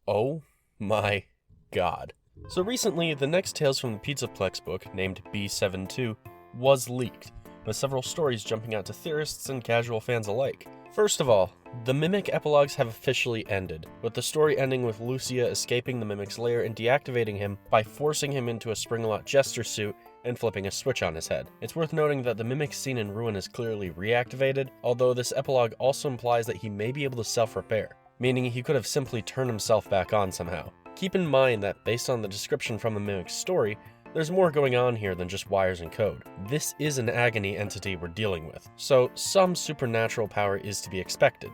Oh my god. So recently, the next Tales from the Pizzaplex book, named B72, was leaked, with several stories jumping out to theorists and casual fans alike. First of all, the Mimic epilogues have officially ended, with the story ending with Lucia escaping the Mimic's lair and deactivating him by forcing him into a Springalot Jester suit and flipping a switch on his head. It's worth noting that the Mimic scene in Ruin is clearly reactivated, although this epilogue also implies that he may be able to self-repair, meaning he could have simply turned himself back on somehow. Keep in mind that based on the description from the Mimic's story, there's more going on here than just wires and code. This is an agony entity we're dealing with, so some supernatural power is to be expected.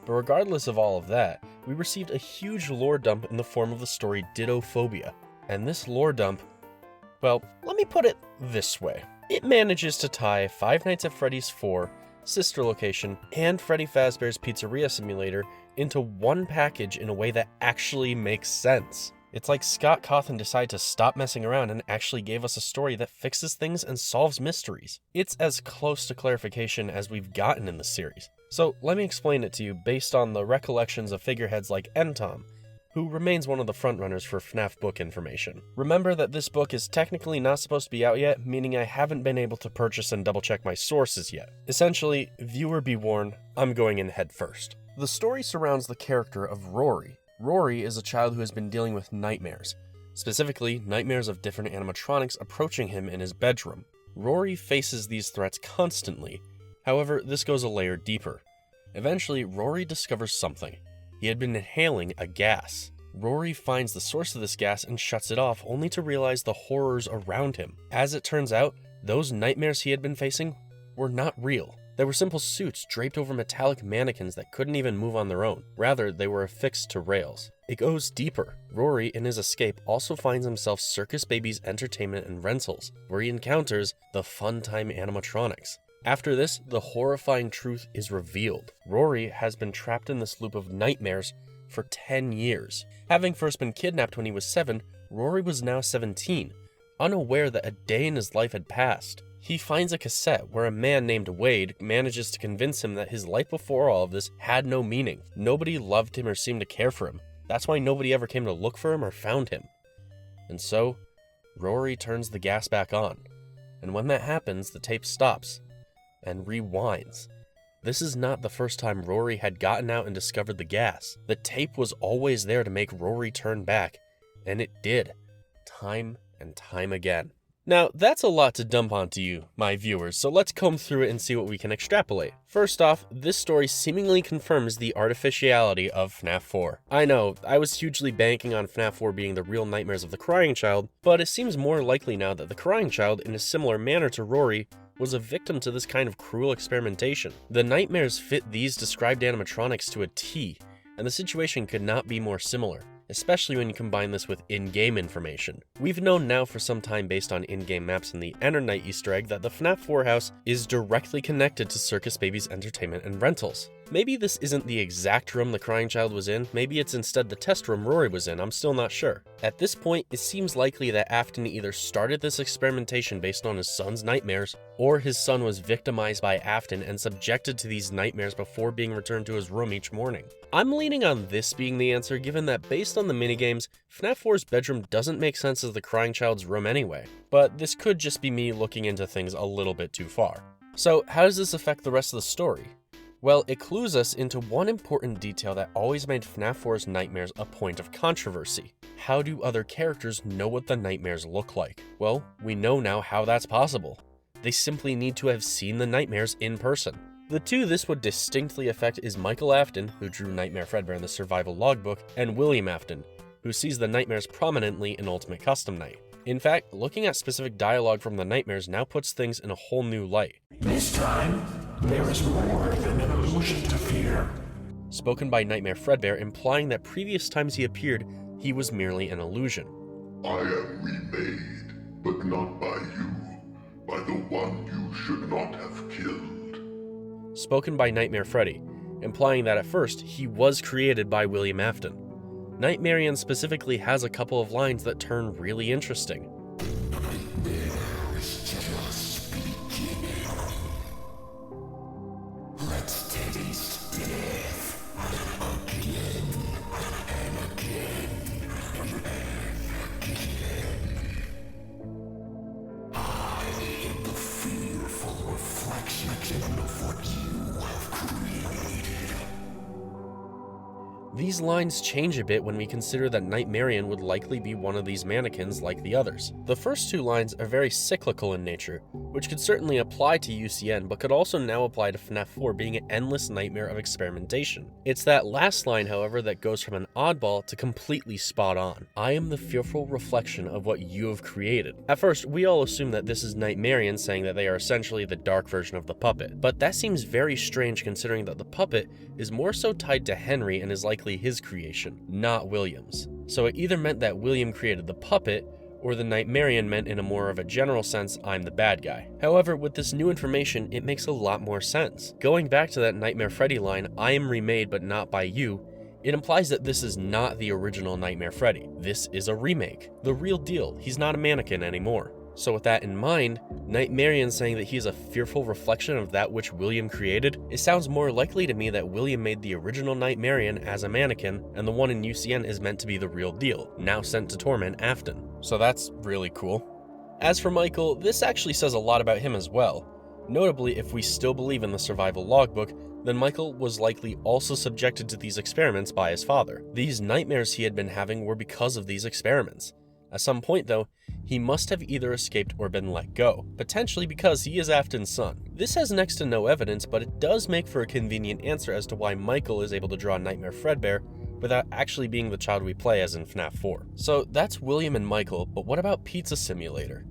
But regardless of all of that, we received a huge lore dump in the form of the story Dittophobia. And this lore dump, well, let me put it this way. It manages to tie Five Nights at Freddy's 4, Sister Location, and Freddy Fazbear's Pizzeria Simulator into one package in a way that actually makes sense. It's like Scott Cawthon decided to stop messing around and actually gave us a story that fixes things and solves mysteries. It's as close to clarification as we've gotten in the series. So let me explain it to you based on the recollections of figureheads like Entom, who remains one of the frontrunners for FNaF book information. Remember that this book is technically not supposed to be out yet, meaning I haven't been able to purchase and double check my sources yet. Essentially, viewer be warned, I'm going in head first. The story surrounds the character of Rory. Rory is a child who has been dealing with nightmares, specifically nightmares of different animatronics approaching him in his bedroom. Rory faces these threats constantly, however, this goes a layer deeper. Eventually, Rory discovers something. He had been inhaling a gas. Rory finds the source of this gas and shuts it off, only to realize the horrors around him. As it turns out, those nightmares he had been facing were not real. They were simple suits draped over metallic mannequins that couldn't even move on their own. Rather, they were affixed to rails. It goes deeper. Rory, in his escape, also finds himself Circus Baby's entertainment and rentals, where he encounters the Funtime animatronics. After this, the horrifying truth is revealed. Rory has been trapped in this loop of nightmares for 10 years. Having first been kidnapped when he was 7, Rory was now 17, unaware that a day in his life had passed. He finds a cassette where a man named Wade manages to convince him that his life before all of this had no meaning. Nobody loved him or seemed to care for him. That's why nobody ever came to look for him or found him. And so, Rory turns the gas back on. And when that happens, the tape stops and rewinds. This is not the first time Rory had gotten out and discovered the gas. The tape was always there to make Rory turn back, and it did, time and time again. Now, that's a lot to dump onto you, my viewers, so let's comb through it and see what we can extrapolate. First off, this story seemingly confirms the artificiality of FNaF 4. I know, I was hugely banking on FNaF 4 being the real nightmares of the Crying Child, but it seems more likely now that the Crying Child, in a similar manner to Rory, was a victim to this kind of cruel experimentation. The nightmares fit these described animatronics to a T, and the situation could not be more similar, especially when you combine this with in-game information. We've known now for some time based on in-game maps and the Enter Night Easter egg that the FNaF 4 house is directly connected to Circus Baby's entertainment and rentals. Maybe this isn't the exact room the Crying Child was in, maybe it's instead the test room Rory was in, I'm still not sure. At this point, it seems likely that Afton either started this experimentation based on his son's nightmares, or his son was victimized by Afton and subjected to these nightmares before being returned to his room each morning. I'm leaning on this being the answer given that based on the minigames, FNaF 4's bedroom doesn't make sense as the Crying Child's room anyway, but this could just be me looking into things a little bit too far. So how does this affect the rest of the story? Well, it clues us into one important detail that always made FNaF 4's nightmares a point of controversy. How do other characters know what the nightmares look like? Well, we know now how that's possible. They simply need to have seen the nightmares in person. The two this would distinctly affect is Michael Afton, who drew Nightmare Fredbear in the Survival Logbook, and William Afton, who sees the nightmares prominently in Ultimate Custom Night. In fact, looking at specific dialogue from the nightmares now puts things in a whole new light. This time, there is more than an illusion to fear. Spoken by Nightmare Fredbear, implying that previous times he appeared, he was merely an illusion. I am remade, but not by you, by the one you should not have killed. Spoken by Nightmare Freddy, implying that at first he was created by William Afton. Nightmarian specifically has a couple of lines that turn really interesting. There is just beginning. Let's taste death again and again. These lines change a bit when we consider that Nightmarion would likely be one of these mannequins like the others. The first two lines are very cyclical in nature, which could certainly apply to UCN, but could also now apply to FNAF 4 being an endless nightmare of experimentation. It's that last line, however, that goes from an oddball to completely spot on. I am the fearful reflection of what you have created. At first, we all assume that this is Nightmarion saying that they are essentially the dark version of the puppet, but that seems very strange considering that the puppet is more so tied to Henry and is likely his creation, not William's. So it either meant that William created the puppet, or the Nightmarion meant in a more of a general sense, I'm the bad guy. However, with this new information, it makes a lot more sense. Going back to that Nightmare Freddy line, I am remade but not by you, it implies that this is not the original Nightmare Freddy. This is a remake. The real deal. He's not a mannequin anymore. So with that in mind, Nightmarion saying that he is a fearful reflection of that which William created, it sounds more likely to me that William made the original Nightmarion as a mannequin, and the one in UCN is meant to be the real deal, now sent to torment Afton. So that's really cool. As for Michael, this actually says a lot about him as well. Notably, if we still believe in the survival logbook, then Michael was likely also subjected to these experiments by his father. These nightmares he had been having were because of these experiments. At some point though, he must have either escaped or been let go, potentially because he is Afton's son. This has next to no evidence, but it does make for a convenient answer as to why Michael is able to draw Nightmare Fredbear without actually being the child we play as in FNAF 4. So that's William and Michael, but what about Pizza Simulator?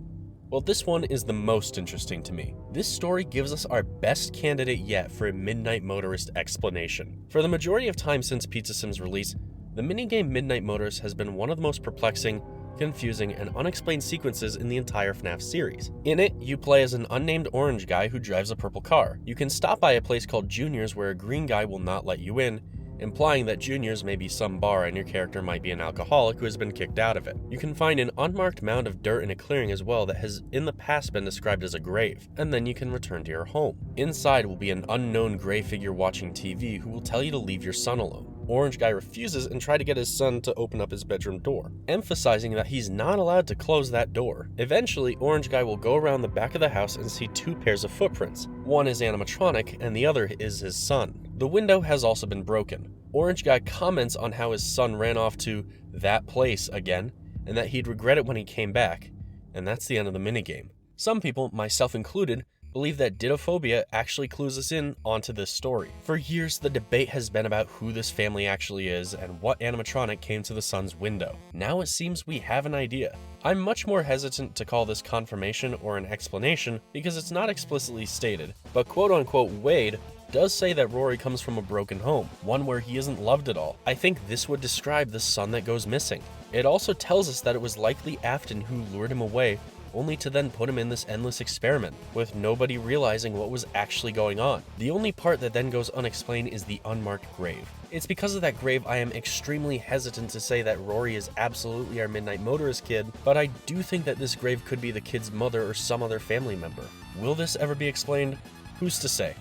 Well, this one is the most interesting to me. This story gives us our best candidate yet for a Midnight Motorist explanation. For the majority of time since Pizza Sim's release, the minigame Midnight Motorist has been one of the most perplexing, confusing, and unexplained sequences in the entire FNAF series. In it, you play as an unnamed orange guy who drives a purple car. You can stop by a place called Junior's where a green guy will not let you in, implying that Junior's may be some bar and your character might be an alcoholic who has been kicked out of it. You can find an unmarked mound of dirt in a clearing as well that has in the past been described as a grave, and then you can return to your home. Inside will be an unknown gray figure watching TV who will tell you to leave your son alone. Orange guy refuses and tries to get his son to open up his bedroom door, emphasizing that he's not allowed to close that door. Eventually, Orange guy will go around the back of the house and see two pairs of footprints. One is animatronic and the other is his son. The window has also been broken. Orange guy comments on how his son ran off to that place again, and that he'd regret it when he came back, and that's the end of the minigame. Some people, myself included, believe that Dittophobia actually clues us in onto this story. For years, the debate has been about who this family actually is and what animatronic came to the son's window. Now it seems we have an idea. I'm much more hesitant to call this confirmation or an explanation because it's not explicitly stated, but quote-unquote Wade does say that Rory comes from a broken home, one where he isn't loved at all. I think this would describe the son that goes missing. It also tells us that it was likely Afton who lured him away, only to then put him in this endless experiment, with nobody realizing what was actually going on. The only part that then goes unexplained is the unmarked grave. It's because of that grave I am extremely hesitant to say that Rory is absolutely our Midnight Motorist kid, but I do think that this grave could be the kid's mother or some other family member. Will this ever be explained? Who's to say?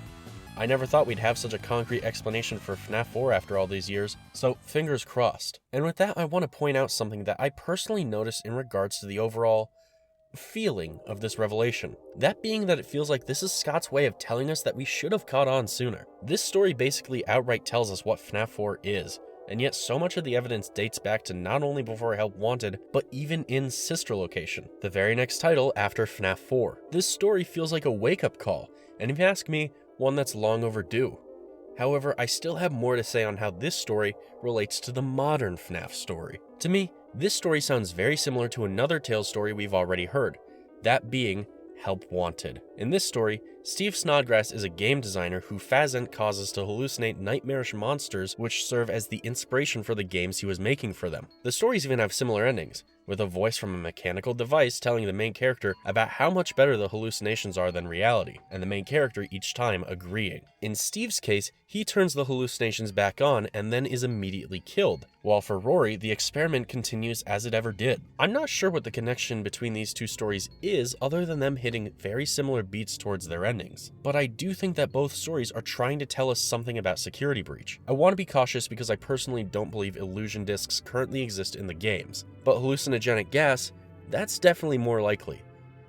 I never thought we'd have such a concrete explanation for FNAF 4 after all these years, so fingers crossed. And with that, I want to point out something that I personally noticed in regards to the overall feeling of this revelation. That being that it feels like this is Scott's way of telling us that we should have caught on sooner. This story basically outright tells us what FNAF 4 is, and yet so much of the evidence dates back to not only before Help Wanted, but even in Sister Location, the very next title after FNAF 4. This story feels like a wake-up call, and if you ask me, one that's long overdue. However, I still have more to say on how this story relates to the modern FNAF story. To me, this story sounds very similar to another Tales story we've already heard, that being Help Wanted. In this story, Steve Snodgrass is a game designer who Fazant causes to hallucinate nightmarish monsters which serve as the inspiration for the games he was making for them. The stories even have similar endings, with a voice from a mechanical device telling the main character about how much better the hallucinations are than reality, and the main character each time agreeing. In Steve's case, he turns the hallucinations back on and then is immediately killed, while for Rory, the experiment continues as it ever did. I'm not sure what the connection between these two stories is other than them hitting very similar beats towards their endings, but I do think that both stories are trying to tell us something about Security Breach. I want to be cautious because I personally don't believe illusion discs currently exist in the games, but hallucinogenic gas, that's definitely more likely.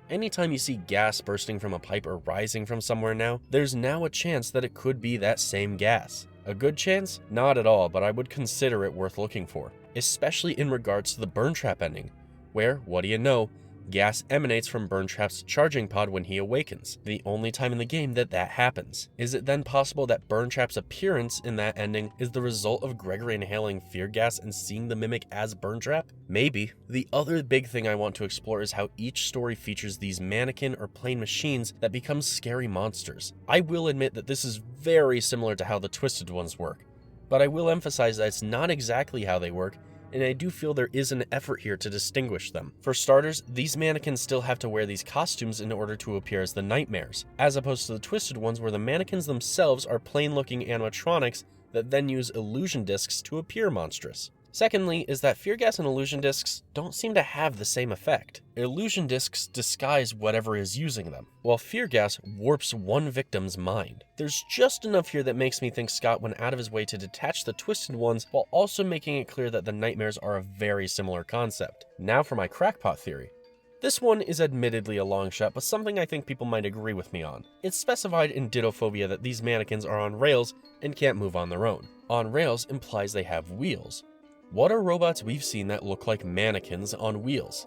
Anytime you see gas bursting from a pipe or rising from somewhere now, there's now a chance that it could be that same gas. A good chance? Not at all, but I would consider it worth looking for, especially in regards to the Burn Trap ending, where, what do you know, gas emanates from Burn Trap's charging pod when he awakens, the only time in the game that happens. Is it then possible that Burn Trap's appearance in that ending is the result of Gregory inhaling fear gas and seeing the mimic as Burn Trap? Maybe. The other big thing I want to explore is how each story features these mannequin or plain machines that become scary monsters. I will admit that this is very similar to how the Twisted ones work, but I will emphasize that it's not exactly how they work, and I do feel there is an effort here to distinguish them. For starters, these mannequins still have to wear these costumes in order to appear as the nightmares, as opposed to the Twisted ones where the mannequins themselves are plain-looking animatronics that then use illusion discs to appear monstrous. Secondly, is that fear gas and illusion discs don't seem to have the same effect. Illusion discs disguise whatever is using them, while fear gas warps one victim's mind. There's just enough here that makes me think Scott went out of his way to detach the Twisted ones while also making it clear that the nightmares are a very similar concept. Now for my crackpot theory. This one is admittedly a long shot, but something I think people might agree with me on. It's specified in Dittophobia that these mannequins are on rails and can't move on their own. On rails implies they have wheels. What are robots we've seen that look like mannequins on wheels?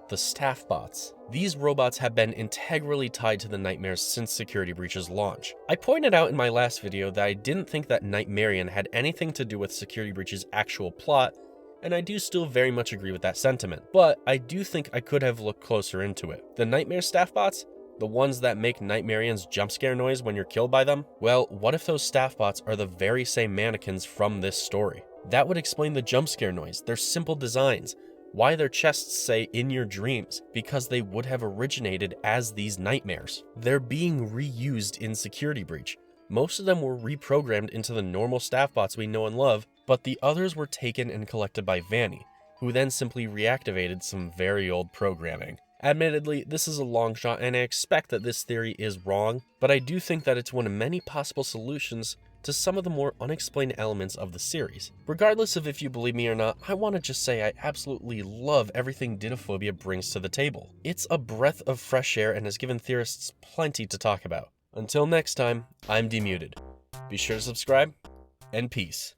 The staff bots. These robots have been integrally tied to the nightmares since Security Breach's launch. I pointed out in my last video that I didn't think that Nightmarian had anything to do with Security Breach's actual plot, and I do still very much agree with that sentiment, but I do think I could have looked closer into it. The Nightmare staff bots? The ones that make Nightmarian's jump scare noise when you're killed by them? Well, what if those staff bots are the very same mannequins from this story? That would explain the jump scare noise, their simple designs, why their chests say "in your dreams," because they would have originated as these nightmares. They're being reused in Security Breach. Most of them were reprogrammed into the normal staff bots we know and love, but the others were taken and collected by Vanny, who then simply reactivated some very old programming. Admittedly, this is a long shot and I expect that this theory is wrong, but I do think that it's one of many possible solutions to some of the more unexplained elements of the series. Regardless of if you believe me or not, I want to just say I absolutely love everything Dittophobia brings to the table. It's a breath of fresh air and has given theorists plenty to talk about. Until next time, I'm DMuted. Be sure to subscribe, and peace.